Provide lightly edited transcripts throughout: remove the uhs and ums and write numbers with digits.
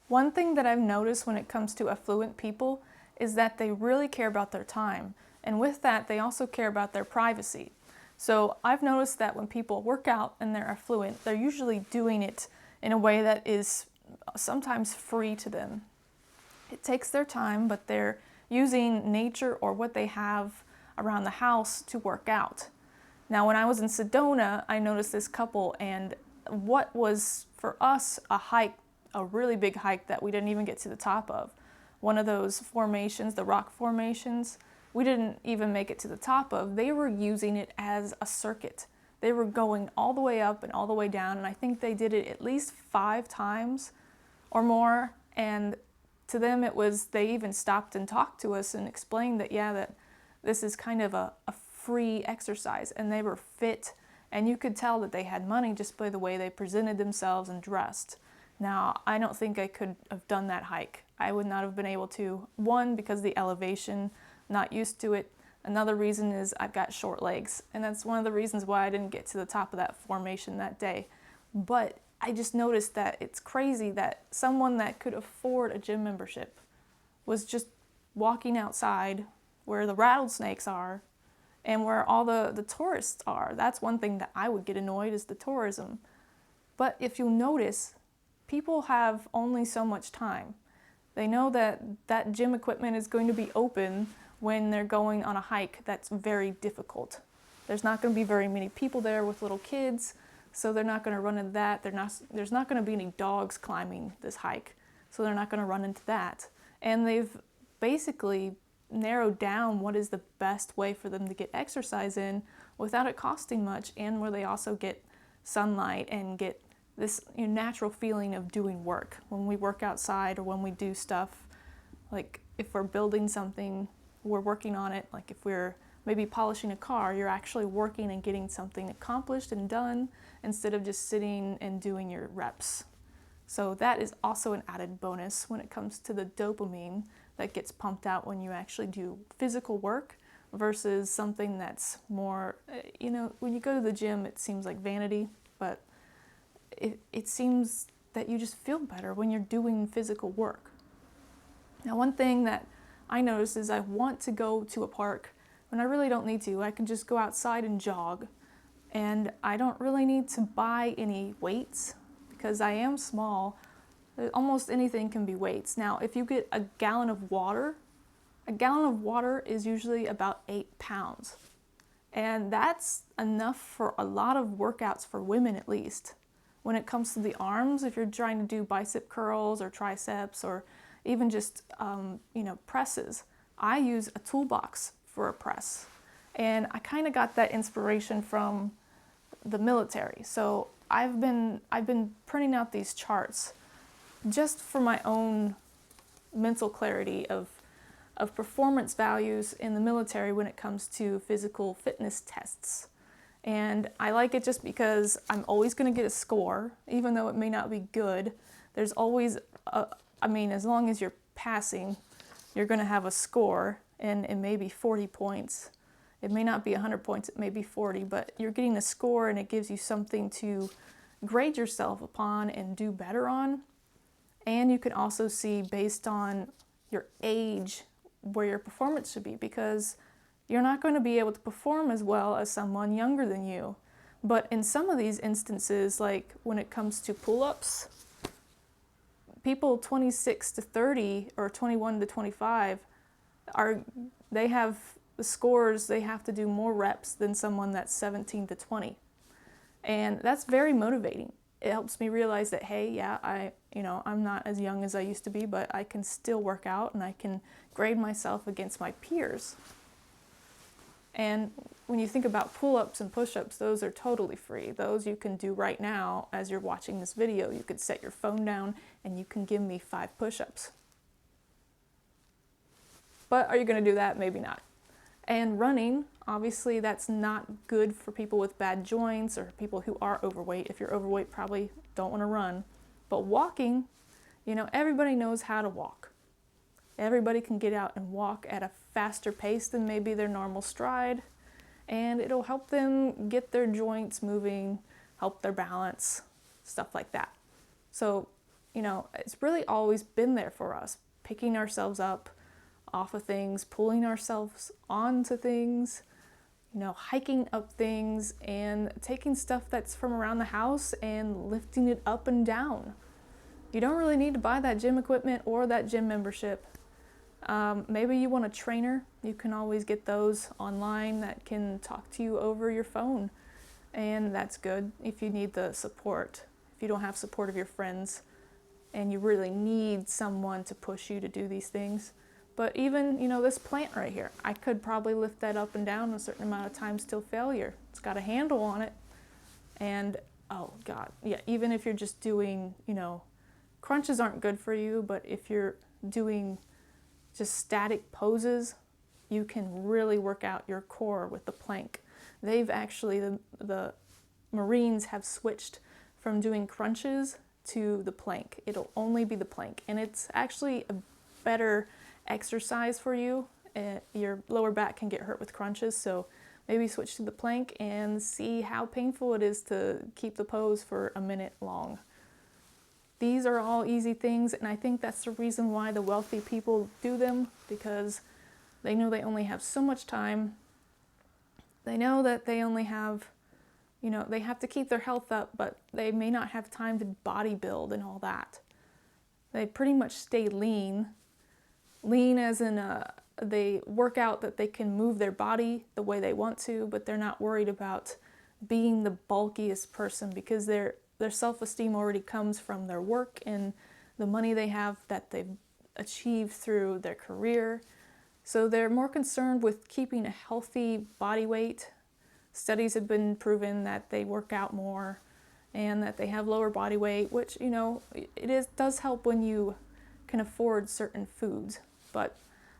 One thing that I've noticed when it comes to affluent people is that they really care about their time. And with that, they also care about their privacy. So I've noticed that when people work out and they're affluent, they're usually doing it in a way that is sometimes free to them. It takes their time, but they're using nature or what they have around the house to work out. Now, when I was in Sedona, I noticed this couple, and what was for us a hike, a really big hike that we didn't even get to the top of, one of those formations, the rock formations, we didn't even make it to the top of. They were using it as a circuit. They were going all the way up and all the way down, and I think they did it at least 5 times or more. And to them it was, they even stopped and talked to us and explained that, yeah, that this is kind of a free exercise, and they were fit, and you could tell that they had money just by the way they presented themselves and dressed. Now, I don't think I could have done that hike. I would not have been able to. One, because the elevation, not used to it. Another reason is I've got short legs, and that's one of the reasons why I didn't get to the top of that formation that day. But I just noticed that it's crazy that someone that could afford a gym membership was just walking outside where the rattlesnakes are and where all the tourists are. That's one thing that I would get annoyed, is the tourism. But if you'll notice, people have only so much time. They know that that gym equipment is going to be open when they're going on a hike that's very difficult. There's not going to be very many people there with little kids, so they're not going to run into that. There's not going to be any dogs climbing this hike, so they're not going to run into that. And they've basically narrowed down what is the best way for them to get exercise in without it costing much, and where they also get sunlight and get this natural feeling of doing work. When we work outside or when we do stuff, like if we're building something, we're working on it. Like if we're maybe polishing a car, you're actually working and getting something accomplished and done instead of just sitting and doing your reps. So that is also an added bonus when it comes to the dopamine that gets pumped out when you actually do physical work versus something that's more, when you go to the gym, it seems like vanity, but it seems that you just feel better when you're doing physical work. Now, one thing that I noticed is I want to go to a park when I really don't need to. I can just go outside and jog, and I don't really need to buy any weights because I am small. Almost anything can be weights. Now, if you get a gallon of water is usually about 8 pounds. And that's enough for a lot of workouts for women, at least. When it comes to the arms, if you're trying to do bicep curls or triceps or even just presses, I use a toolbox for a press. And I kind of got that inspiration from the military. So I've been printing out these charts just for my own mental clarity of performance values in the military when it comes to physical fitness tests. And I like it just because I'm always going to get a score, even though it may not be good. There's always, as long as you're passing, you're going to have a score, and it may be 40 points. It may not be 100 points, it may be 40, but you're getting a score, and it gives you something to grade yourself upon and do better on. And you can also see, based on your age, where your performance should be, because you're not going to be able to perform as well as someone younger than you. But in some of these instances, like when it comes to pull-ups, people 26 to 30 or 21 to 25 they have the scores, they have to do more reps than someone that's 17 to 20. And that's very motivating. It helps me realize that, hey, yeah, I'm not as young as I used to be, but I can still work out and I can grade myself against my peers. And when you think about pull-ups and push-ups, those are totally free. Those you can do right now as you're watching this video. You could set your phone down and you can give me 5 push-ups. But are you going to do that? Maybe not. And running, obviously that's not good for people with bad joints or people who are overweight. If you're overweight, probably don't want to run. But walking, everybody knows how to walk. Everybody can get out and walk at a faster pace than maybe their normal stride, and it'll help them get their joints moving, help their balance, stuff like that. So it's really always been there for us, picking ourselves up off of things, pulling ourselves onto things, hiking up things and taking stuff that's from around the house and lifting it up and down. You don't really need to buy that gym equipment or that gym membership. Maybe you want a trainer. You can always get those online that can talk to you over your phone. And that's good if you need the support. If you don't have support of your friends and you really need someone to push you to do these things. But even, this plant right here, I could probably lift that up and down a certain amount of times till failure. It's got a handle on it. And, oh God, yeah, even if you're just doing, crunches aren't good for you, but if you're doing just static poses, you can really work out your core with the plank. They've actually, the Marines have switched from doing crunches to the plank. It'll only be the plank. And it's actually a better exercise for you. Your lower back can get hurt with crunches, so maybe switch to the plank and see how painful it is to keep the pose for a minute long. These are all easy things, and I think that's the reason why the wealthy people do them, because they know they only have so much time. They know that they only have, they have to keep their health up, but they may not have time to bodybuild and all that. They pretty much stay lean. Lean as in they work out that they can move their body the way they want to, but they're not worried about being the bulkiest person, because their self-esteem already comes from their work and the money they have that they've achieved through their career. So they're more concerned with keeping a healthy body weight. Studies have been proven that they work out more and that they have lower body weight, which, does help when you can afford certain foods. But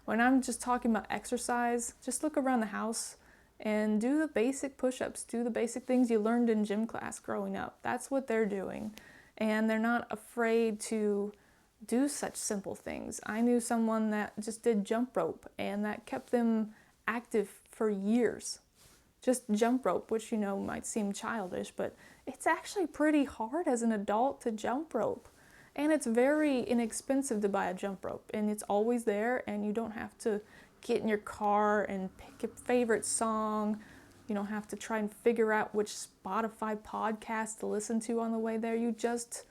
when I'm just talking about exercise, just look around the house and do the basic push-ups, do the basic things you learned in gym class growing up. That's what they're doing. And they're not afraid to do such simple things. I knew someone that just did jump rope, and that kept them active for years. Just jump rope, which, might seem childish, but it's actually pretty hard as an adult to jump rope. And it's very inexpensive to buy a jump rope, and it's always there, and you don't have to get in your car and pick a favorite song. You don't have to try and figure out which Spotify podcast to listen to on the way there. You just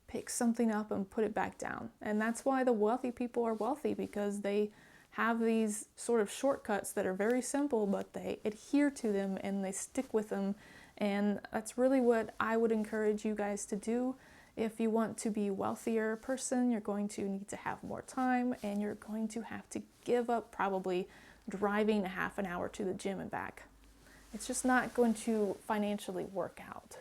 pick something up and put it back down. And that's why the wealthy people are wealthy, because they have these sort of shortcuts that are very simple, but they adhere to them and they stick with them. And that's really what I would encourage you guys to do. If you want to be a wealthier person, you're going to need to have more time, and you're going to have to give up probably driving a half an hour to the gym and back. It's just not going to financially work out.